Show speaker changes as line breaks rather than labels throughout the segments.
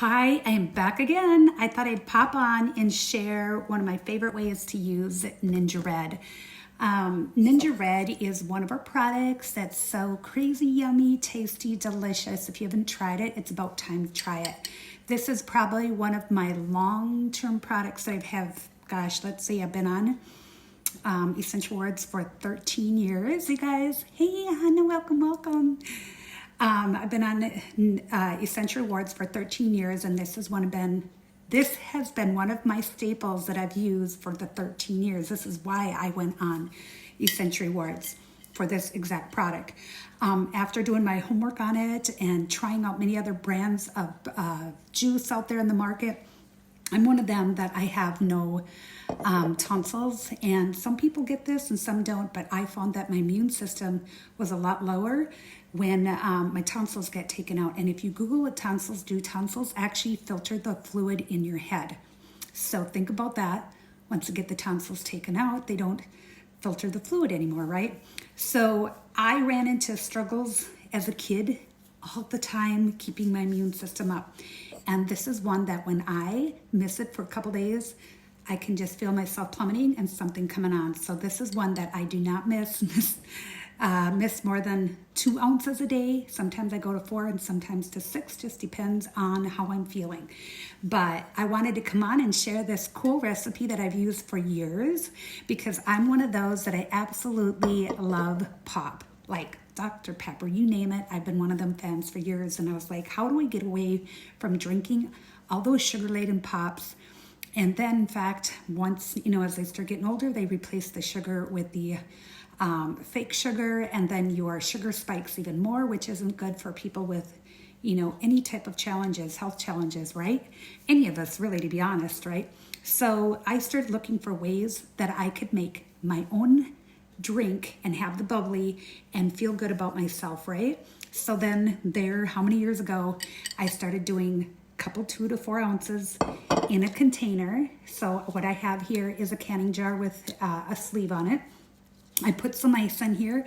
Hi, I am back again. I thought I'd pop on and share one of my favorite ways to use Ningxia Red. Ningxia Red is one of our products that's so crazy yummy, tasty, delicious. If you haven't tried it, it's about time to try it. This is probably one of my long-term products that let's see, I've been on Essential Words for 13 years, you guys. Hey, Hannah, welcome. I've been on Essential Words for 13 years, and this has been one of my staples that I've used for the 13 years. This is why I went on Essential Words for this exact product. After doing my homework on it and trying out many other brands of juice out there in the market, I'm one of them that I have no tonsils, and some people get this and some don't, but I found that my immune system was a lot lower when my tonsils get taken out. And if you Google what tonsils do, tonsils actually filter the fluid in your head. So think about that. Once you get the tonsils taken out, they don't filter the fluid anymore, right? So I ran into struggles as a kid all the time keeping my immune system up. And this is one that when I miss it for a couple days, I can just feel myself plummeting and something coming on. So this is one that I do not miss more than 2 ounces a day. Sometimes I go to 4 and sometimes to 6, just depends on how I'm feeling. But I wanted to come on and share this cool recipe that I've used for years because I'm one of those that I absolutely love pop, like Dr. Pepper, you name it. I've been one of them fans for years, and I was like, how do I get away from drinking all those sugar-laden pops? And then, in fact, once, as they start getting older, they replace the sugar with the fake sugar, and then your sugar spikes even more, which isn't good for people with, any type of challenges, health challenges, right? Any of us, really, to be honest, right? So I started looking for ways that I could make my own drink and have the bubbly and feel good about myself, right? So then how many years ago, I started doing a couple 2 to 4 ounces in a container. So what I have here is a canning jar with a sleeve on it. I put some ice in here,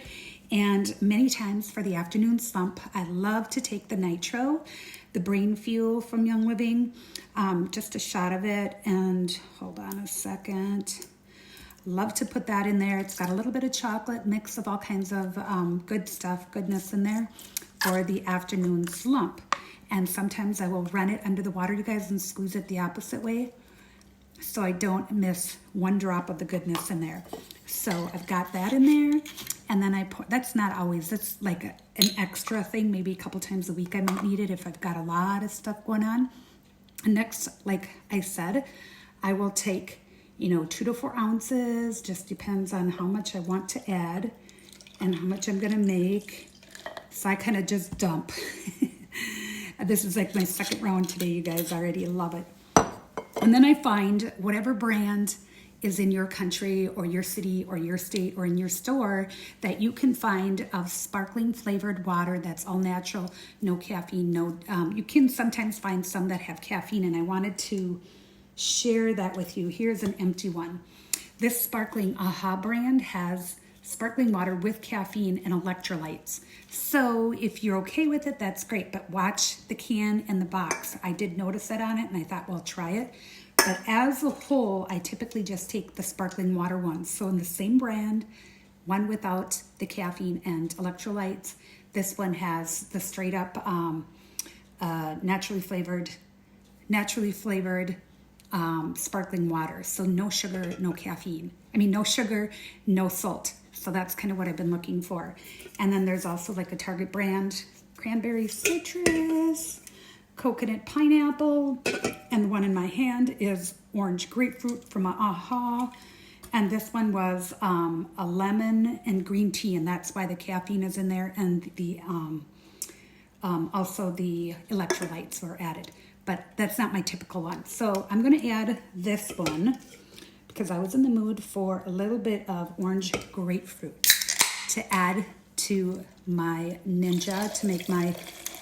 and many times for the afternoon slump, I love to take the nitro, the brain fuel from Young Living, just a shot of it, and hold on a second. Love to put that in there. It's got a little bit of chocolate, mix of all kinds of goodness in there for the afternoon slump. And sometimes I will run it under the water, you guys, and squeeze it the opposite way so I don't miss 1 drop of the goodness in there. So I've got that in there, and then that's not always, that's like an extra thing, maybe a couple times a week I might need it if I've got a lot of stuff going on. And next, like I said, I will take 2 to 4 ounces, just depends on how much I want to add and how much I'm gonna make. So I kind of just dump. This is like my second round today, you guys. Already love it. And then I find whatever brand is in your country or your city or your state or in your store that you can find of sparkling flavored water that's all natural, no caffeine, you can sometimes find some that have caffeine, and I wanted to share that with you. Here's an empty one. This sparkling AHA brand has sparkling water with caffeine and electrolytes. So if you're okay with it, that's great, but watch the can and the box. I did notice that on it, and I thought, well, try it. But as a whole, I typically just take the sparkling water ones. So in the same brand, one without the caffeine and electrolytes. This one has the straight up naturally flavored sparkling water. So no sugar, no caffeine. No sugar, no salt. So that's kind of what I've been looking for. And then there's also like a Target brand, cranberry citrus, coconut pineapple, and the one in my hand is orange grapefruit from AHA. And this one was a lemon and green tea, and that's why the caffeine is in there, and the also the electrolytes were added. But that's not my typical one. So I'm gonna add this one because I was in the mood for a little bit of orange grapefruit to add to my Ningxia, to make my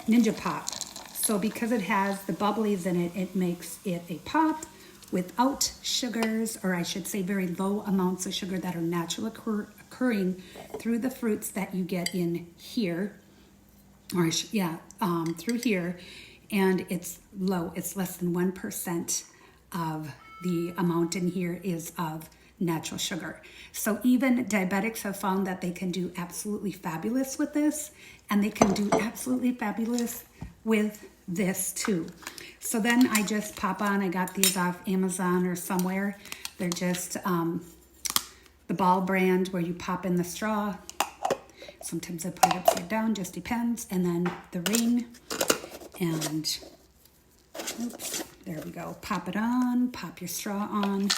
Ningxia Pop. So because it has the bubblies in it, it makes it a pop without sugars, or I should say very low amounts of sugar that are naturally occurring through the fruits that you get in here, through here and it's low. It's less than 1% of the amount in here is of natural sugar. So even diabetics have found that they can do absolutely fabulous with this, and they can do absolutely fabulous with this too. So then I just pop on, I got these off Amazon or somewhere. They're just the Ball brand where you pop in the straw. Sometimes I put it upside down, just depends. And then the ring, and oops, there we go. Pop it on, pop your straw on,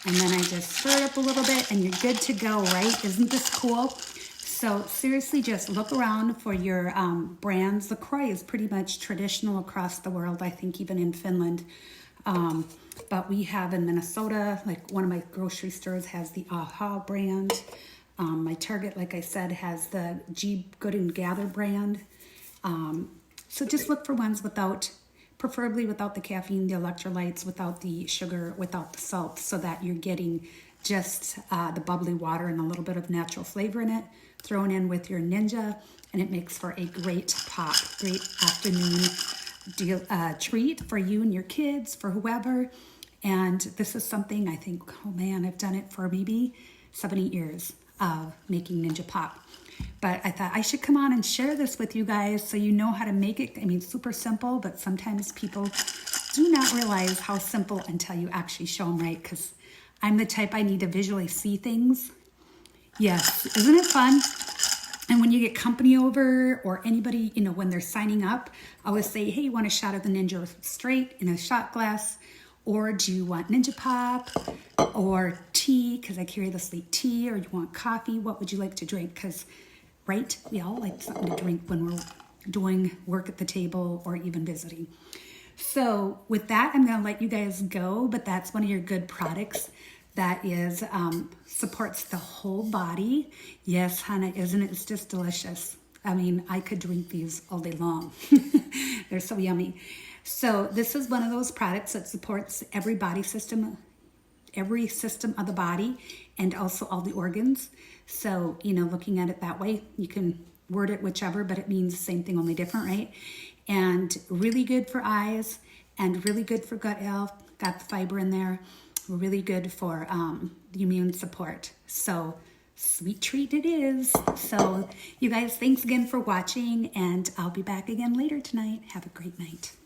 and then I just stir it up a little bit and you're good to go, right? Isn't this cool? So seriously, just look around for your brands. Lecroix is pretty much traditional across the world, I think even in Finland. But we have in Minnesota, like one of my grocery stores has the AHA brand. My Target, like I said, has the G Good and Gather brand. So just look for ones without, preferably without the caffeine, the electrolytes, without the sugar, without the salt, so that you're getting just the bubbly water and a little bit of natural flavor in it, thrown in with your Ningxia, and it makes for a great pop, great afternoon treat for you and your kids, for whoever. And this is something I think, oh man, I've done it for maybe 7, 8 years of making Ningxia Pop. But I thought I should come on and share this with you guys so you know how to make it. I mean, super simple, but sometimes people do not realize how simple until you actually show them right, because I'm the type I need to visually see things. Yes, isn't it fun? And when you get company over or anybody, you know, when they're signing up, I always say, hey, you want a shot of the Ningxia straight in a shot glass? Or do you want Ningxia Pop or tea, because I carry the sleek tea, or you want coffee? What would you like to drink? Because, right, we all like something to drink when we're doing work at the table or even visiting. So with that, I'm going to let you guys go, but that's one of your good products that is supports the whole body. Yes, Hannah, isn't it? It's just delicious. I mean, I could drink these all day long. They're so yummy. So this is one of those products that supports every body system, every system of the body, and also all the organs. So, you know, looking at it that way, you can word it whichever, but it means the same thing, only different, right? And really good for eyes, and really good for gut health. Got the fiber in there. Really good for the immune support. So sweet treat it is. So you guys, thanks again for watching, and I'll be back again later tonight. Have a great night.